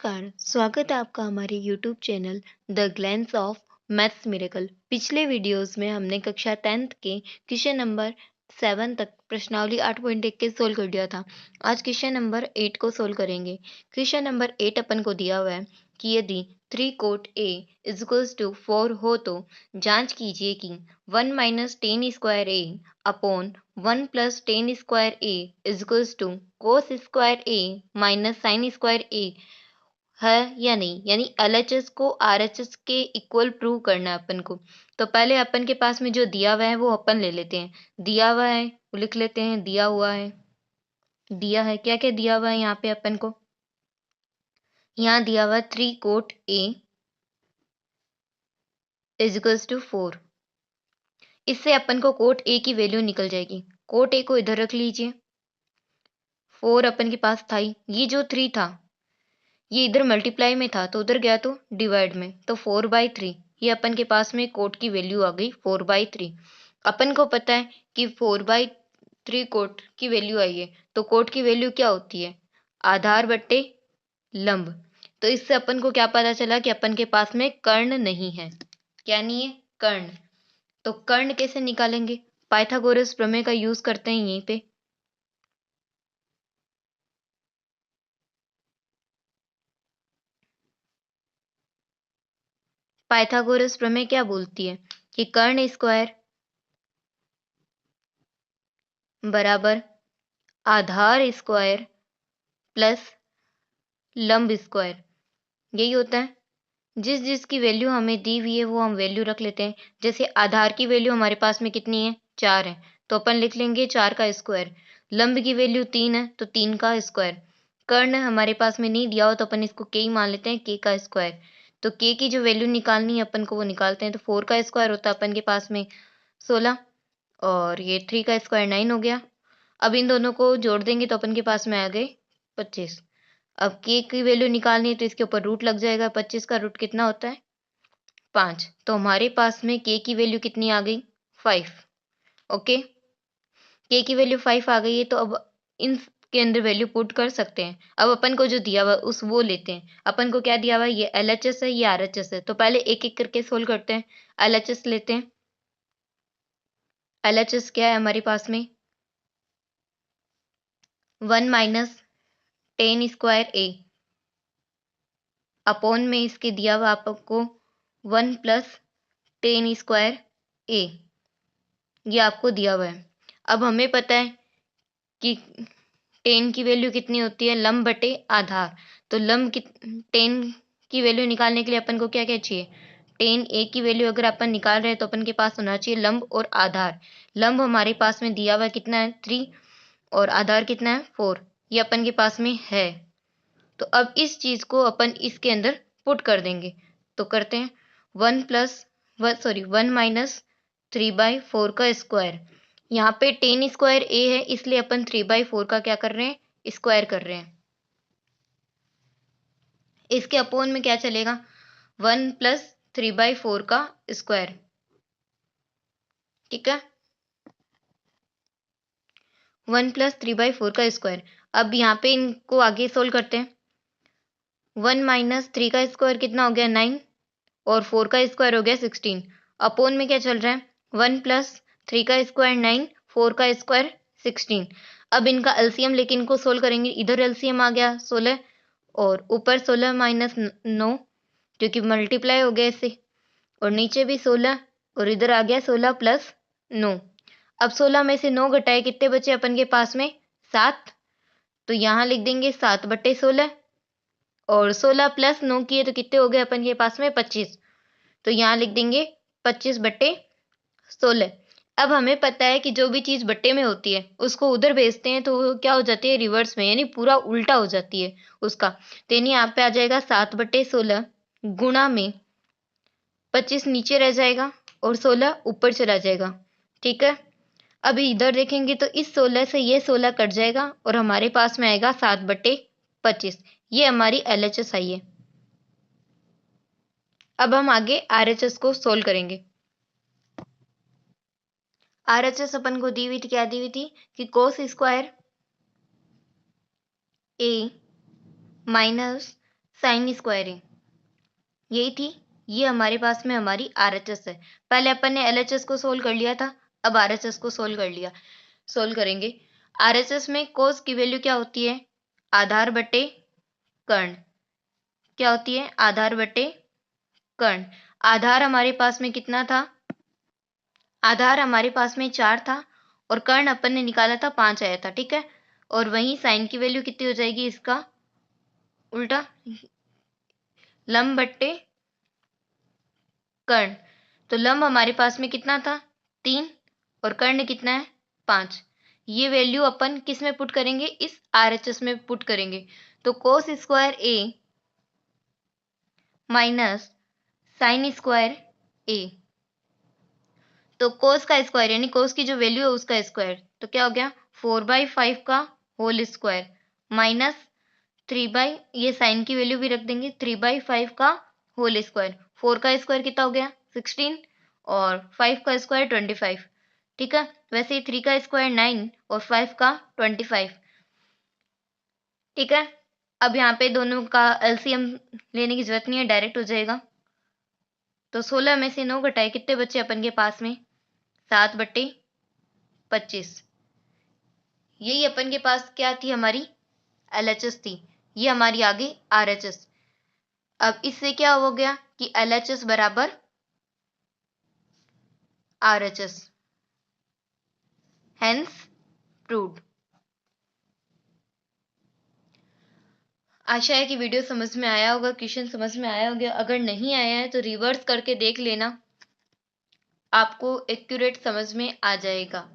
नमस्कार, स्वागत है आपका हमारे YouTube channel the glance of maths miracle. पिछले वीडियोस में हमने कक्षा 10th के क्वेश्चन नंबर 7 तक प्रश्नावली 8.1 के सोल्व कर दिया था। आज क्वेश्चन नंबर 8 को सोल्व करेंगे। क्वेश्चन नंबर 8 अपन को दिया हुआ है कि यदि 3 cot A is equals to 4 हो तो जांच कीजिए कि 1 minus tan square A upon 1 plus tan square A is equals to cos square A minus sine square A है या नहीं, यानी एलएचएस को आरएचएस के इक्वल प्रूव करना है अपन को। तो पहले अपन के पास में जो दिया हुआ है वो अपन ले लेते हैं। दिया हुआ है वो लिख लेते हैं, दिया हुआ है, दिया है क्या क्या दिया हुआ है यहाँ पे अपन को। यहाँ दिया हुआ 3 cot A is equals to 4। इससे अपन को कोट A की वैल्यू निकल जाएगी। कोट A को इधर रख लीजिए, 4 अपन के पास था ही, ये जो 3 था ये इधर मल्टीप्लाई में था तो उधर गया तो डिवाइड में, तो 4/3 ये अपन के पास में कोट की वैल्यू आ गई 4/3। अपन को पता है कि 4/3 कोट की वैल्यू आई है, तो कोट की वैल्यू क्या होती है, आधार बट्टे लंब। तो इससे अपन को क्या पता चला कि अपन के पास में कर्ण नहीं है। क्या नहीं है, कर्ण। तो कर्ण कैसे निकालेंगे, पाइथागोरस प्रमेय का यूज करते हैं यहीं पे। पाइथागोरस प्रमेय क्या बोलती है कि कर्ण स्क्वायर बराबर आधार स्क्वायर प्लस लंब स्क्वायर, यही होता है। जिस जिस की वैल्यू हमें दी हुई है वो हम वैल्यू रख लेते हैं। जैसे आधार की वैल्यू हमारे पास में कितनी है, 4 है, तो अपन लिख लेंगे 4 का स्क्वायर। लंब की वैल्यू 3 है तो 3 का स्क्वायर। कर्ण हमारे पास में नहीं दिया हो तो अपन इसको के ही मान लेते हैं, के का स्क्वायर। तो के की जो वैल्यू निकालनी है अपन को वो निकालते हैं। तो 4 का स्क्वायर होता है अपन के पास में 16, और ये 3 का स्क्वायर 9 हो गया। अब इन दोनों को जोड़ देंगे तो अपन के पास में आ गए 25। अब के की वैल्यू निकालनी है तो इसके ऊपर रूट लग जाएगा। 25 का रूट कितना होता है, 5। तो हमारे पास में के की वैल्यू कितनी आ गई, 5। ओके, के की वैल्यू 5 आ गई है, तो अब इन के अंदर वैल्यू पुट कर सकते हैं। अब अपन को जो दिया हुआ उस वो लेते हैं। अपन को क्या दिया हुआ है, ये एलएचएस है, ये आरएचएस है, तो पहले एक एक करके सोल्व करते हैं। एलएचएस लेते हैं। एलएचएस क्या है हमारे पास में, 1 माइनस टेन स्क्वायर ए अपॉन में इसके दिया हुआ आपको 1 प्लस टेन स्क्वायर ए, ये आपको दिया हुआ है। अब हमें पता है कि टेन की वैल्यू कितनी होती है, लंब बटे आधार। तो लंब की टेन की वैल्यू निकालने के लिए अपन को क्या क्या चाहिए, टेन ए की वैल्यू अगर अपन निकाल रहे हैं तो अपन के पास होना चाहिए लंब और आधार। लंब हमारे पास में दिया हुआ कितना है, 3, और आधार कितना है, 4, ये अपन के पास में है। तो अब इस चीज को अपन इसके अंदर पुट कर देंगे। तो करते हैं, 1 माइनस 3/4 का स्क्वायर। यहाँ पे टेन स्क्वायर ए है इसलिए अपन 3/4 का क्या कर रहे हैं, स्क्वायर कर रहे हैं। इसके अपोन में क्या चलेगा, 1 प्लस 3/4 का स्क्वायर। ठीक है, 1 प्लस 3/4 का स्क्वायर। अब यहाँ पे इनको आगे सोल्व करते हैं। 1 माइनस 3 का स्क्वायर कितना हो गया, 9, और 4 का स्क्वायर हो गया 16। अपोन में क्या चल रहा है, 1 प्लस 3 का स्क्वायर 9, 4 का स्क्वायर 16। अब इनका एलसीएम लेके इनको सोल्व करेंगे। इधर एलसीएम आ गया 16, और ऊपर 16 माइनस 9 क्योंकि मल्टीप्लाई हो गया इससे, और नीचे भी 16, और इधर आ गया 16 प्लस 9। अब 16 में से 9 घटाए कितने बचे अपन के पास में, 7। तो यहाँ लिख देंगे 7/16, और 16 प्लस 9 किए तो कितने हो गए अपन के पास में, 25। तो यहाँ लिख देंगे 25/16। अब हमें पता है कि जो भी चीज़ बट्टे में होती है उसको उधर भेजते हैं तो वो क्या हो जाती है, रिवर्स में, यानी पूरा उल्टा हो जाती है उसका। तो यानी यहाँ पे आ जाएगा 7/16 गुणा में 25 नीचे रह जाएगा और 16 ऊपर चला जाएगा। ठीक है, अभी इधर देखेंगे तो इस 16 से ये 16 कट जाएगा और हमारे पास में आएगा 7/25। ये हमारी एलएचएस आई है। अब हम आगे आरएचएस को सोल्व करेंगे। आरएचएस अपन को दी हुई थी, क्या दी हुई थी कि कोस स्क्वायर ए माइनस साइन स्क्वायर ए, यही थी। ये हमारे पास में हमारी RHS है। पहले अपन ने LHS को सोल्व कर लिया था, अब RHS को सोल्व करेंगे। RHS में कोस की वैल्यू क्या होती है? आधार बटे कर्ण। क्या होती है? आधार बटे कर्ण। आधार हमारे पास में कितना था? आधार हमारे पास में 4 था और कर्ण अपन ने निकाला था 5 आया था, ठीक है। और वहीं साइन की वैल्यू कितनी हो जाएगी? इसका उल्टा, लंब बट्टे कर्ण। तो लंब हमारे पास में कितना था? 3 और कर्ण कितना है? 5। ये वैल्यू अपन किस में पुट करेंगे? इस RHS में पुट करेंगे। तो कोस स्क्वायर ए माइनस साइन स्क्वायर ए, तो कोस का स्क्वायर यानी कोस की जो वैल्यू है उसका स्क्वायर, तो क्या हो गया? 4/5 का होल स्क्वायर माइनस 3 ये साइन की वैल्यू भी रख देंगे, 3/5 का होल स्क्वायर। 4 का स्क्वायर कितना हो गया? 16 और 5 का स्क्वायर 25, ठीक है। वैसे ही 3 का स्क्वायर 9 और 5 का 25, ठीक है। अब यहाँ पे दोनों का LCM लेने की जरूरत नहीं है, डायरेक्ट हो जाएगा। तो 16 में से 9 घटाए कितने बच्चे अपन के पास में? 7/25। यही अपन के पास क्या थी? हमारी LHS थी। ये हमारी आगे RHS। अब इससे क्या हो गया कि LHS बराबर RHS, हेंस प्रूव्ड। आशा है कि वीडियो समझ में आया होगा, क्वेश्चन समझ में आया होगा। अगर नहीं आया है तो रिवर्स करके देख लेना, आपको एक्यूरेट समझ में आ जाएगा।